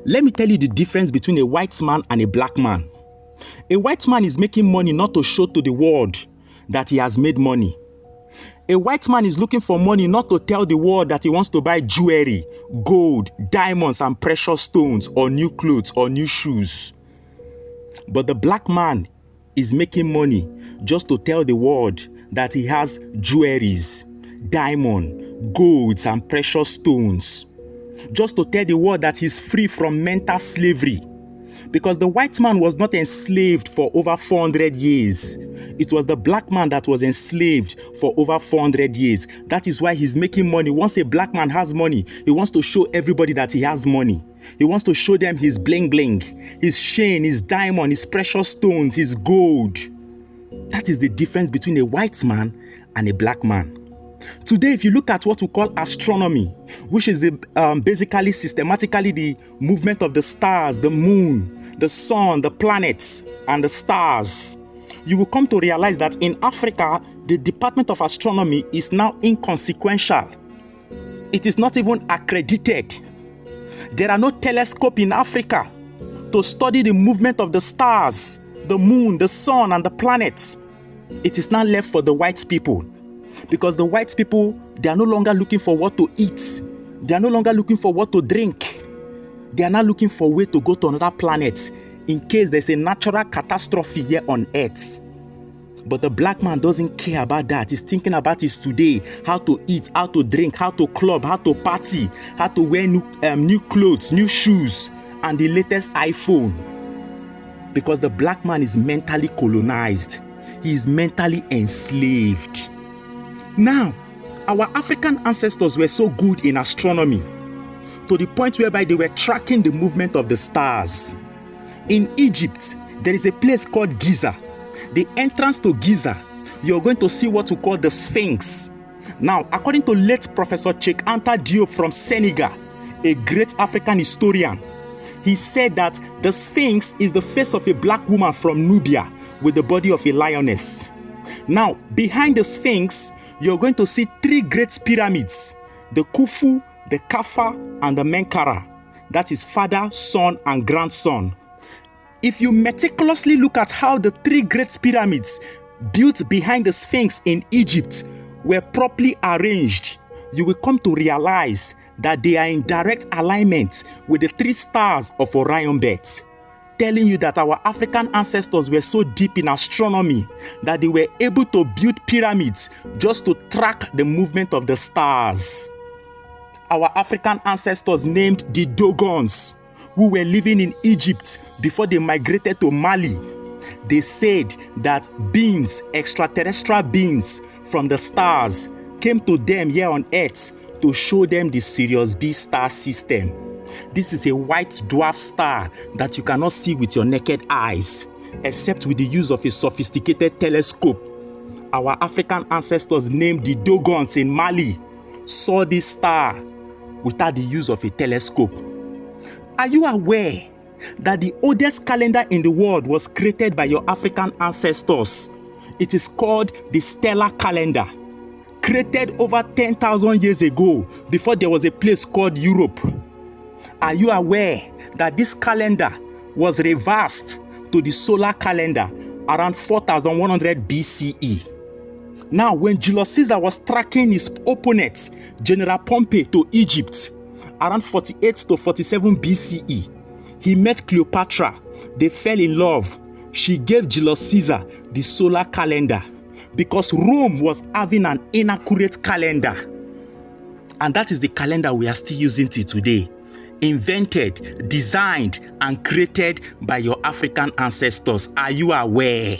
Let me tell you the difference between a white man and a black man. A white man is making money not to show to the world that he has made money. A white man is looking for money not to tell the world that he wants to buy jewelry, gold, diamonds, and precious stones, or new clothes, or new shoes. But the black man is making money just to tell the world that he has jewelries, diamond, golds, and precious stones. Just to tell the world that he's free from mental slavery. Because the white man was not enslaved for over 400 years. It was the black man that was enslaved for over 400 years. That is why he's making money. Once a black man has money, he wants to show everybody that he has money. He wants to show them his bling bling, his chain, his diamond, his precious stones, his gold. That is the difference between a white man and a black man. Today, if you look at what we call astronomy, which is basically systematically the movement of the stars, the moon, the sun, the planets, and the stars, you will come to realize that in Africa, the Department of Astronomy is now inconsequential. It is not even accredited. There are no telescopes in Africa to study the movement of the stars, the moon, the sun, and the planets. It is now left for the white people. Because the white people, they are no longer looking for what to eat. They are no longer looking for what to drink. They are now looking for a way to go to another planet in case there's a natural catastrophe here on Earth. But the black man doesn't care about that. He's thinking about his today, how to eat, how to drink, how to club, how to party, how to wear new clothes, new shoes, and the latest iPhone. Because the black man is mentally colonized. He is mentally enslaved. Now, our African ancestors were so good in astronomy to the point whereby they were tracking the movement of the stars. In Egypt, there is a place called Giza. The entrance to Giza, you're going to see what we call the Sphinx. Now, according to late Professor Cheikh Anta Diop from Senegal, a great African historian, he said that the Sphinx is the face of a black woman from Nubia with the body of a lioness. Now, behind the Sphinx, you're going to see three great pyramids, the Khufu, the Kaffa, and the Menkaure. That is father, son, and grandson. If you meticulously look at how the three great pyramids built behind the Sphinx in Egypt were properly arranged, you will come to realize that they are in direct alignment with the three stars of Orion Belt, telling you that our African ancestors were so deep in astronomy that they were able to build pyramids just to track the movement of the stars. Our African ancestors named the Dogons, who were living in Egypt before they migrated to Mali. They said that beings, extraterrestrial beings from the stars, came to them here on Earth to show them the Sirius B star system. This is a white dwarf star that you cannot see with your naked eyes, except with the use of a sophisticated telescope. Our African ancestors named the Dogons in Mali saw this star without the use of a telescope. Are you aware that the oldest calendar in the world was created by your African ancestors? It is called the stellar calendar, created over 10,000 years ago, before there was a place called Europe. Are you aware that this calendar was reversed to the solar calendar around 4100 BCE? Now, when Julius Caesar was tracking his opponent, General Pompey, to Egypt, around 48 to 47 BCE, he met Cleopatra. They fell in love. She gave Julius Caesar the solar calendar because Rome was having an inaccurate calendar. And that is the calendar we are still using till today. Invented, designed, and created by your African ancestors. Are you aware?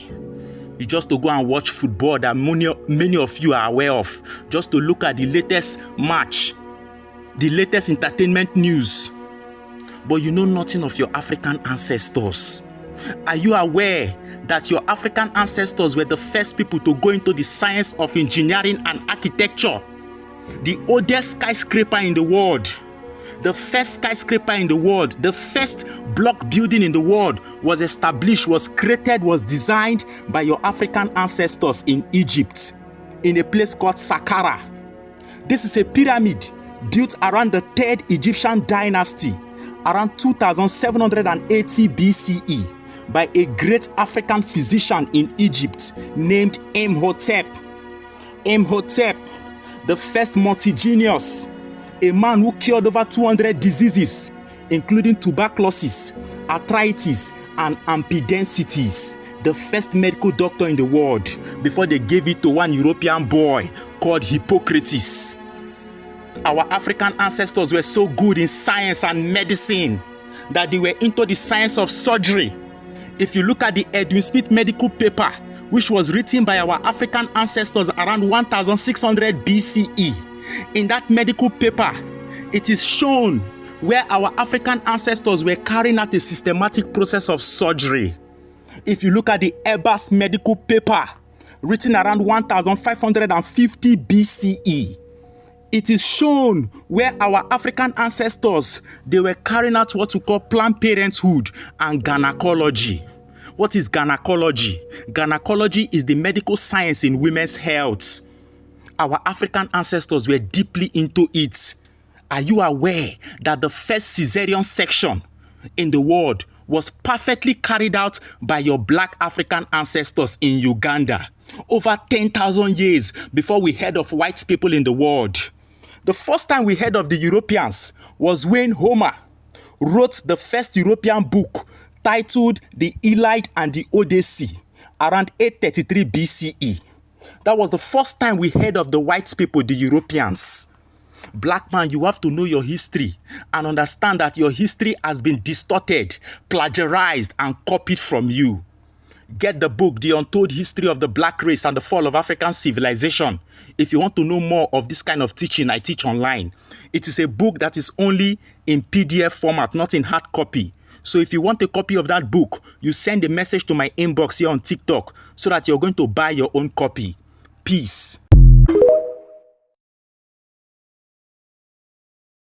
You just to go and watch football that many of you are aware of, just to look at the latest match, the latest entertainment news, but you know nothing of your African ancestors. Are you aware that your African ancestors were the first people to go into the science of engineering and architecture? The oldest skyscraper in the world, the first skyscraper in the world, the first block building in the world was established, was created, was designed by your African ancestors in Egypt, in a place called Saqqara. This is a pyramid built around the 3rd Egyptian dynasty, around 2780 BCE by a great African physician in Egypt named Imhotep. Imhotep, the first multi-genius, a man who cured over 200 diseases, including tuberculosis, arthritis, and ampidensitis, the first medical doctor in the world, before they gave it to one European boy called Hippocrates. Our African ancestors were so good in science and medicine that they were into the science of surgery. If you look at the Edwin Smith medical paper, which was written by our African ancestors around 1600 BCE, in that medical paper, it is shown where our African ancestors were carrying out a systematic process of surgery. If you look at the Ebers medical paper, written around 1550 BCE, it is shown where our African ancestors, they were carrying out what we call Planned Parenthood and gynecology. What is gynecology? Gynecology is the medical science in women's health. Our African ancestors were deeply into it. Are you aware that the first cesarean section in the world was perfectly carried out by your black African ancestors in Uganda over 10,000 years before we heard of white people in the world? The first time we heard of the Europeans was when Homer wrote the first European book titled The Iliad and the Odyssey around 833 BCE. That was the first time we heard of the white people, the Europeans. Black man, you have to know your history and understand that your history has been distorted, plagiarized, and copied from you. Get the book, The Untold History of the Black Race and the Fall of African Civilization, if you want to know more of this kind of teaching I teach online. It is a book that is only in PDF format, not in hard copy. So if you want a copy of that book, you send a message to my inbox here on TikTok so that you're going to buy your own copy. Peace.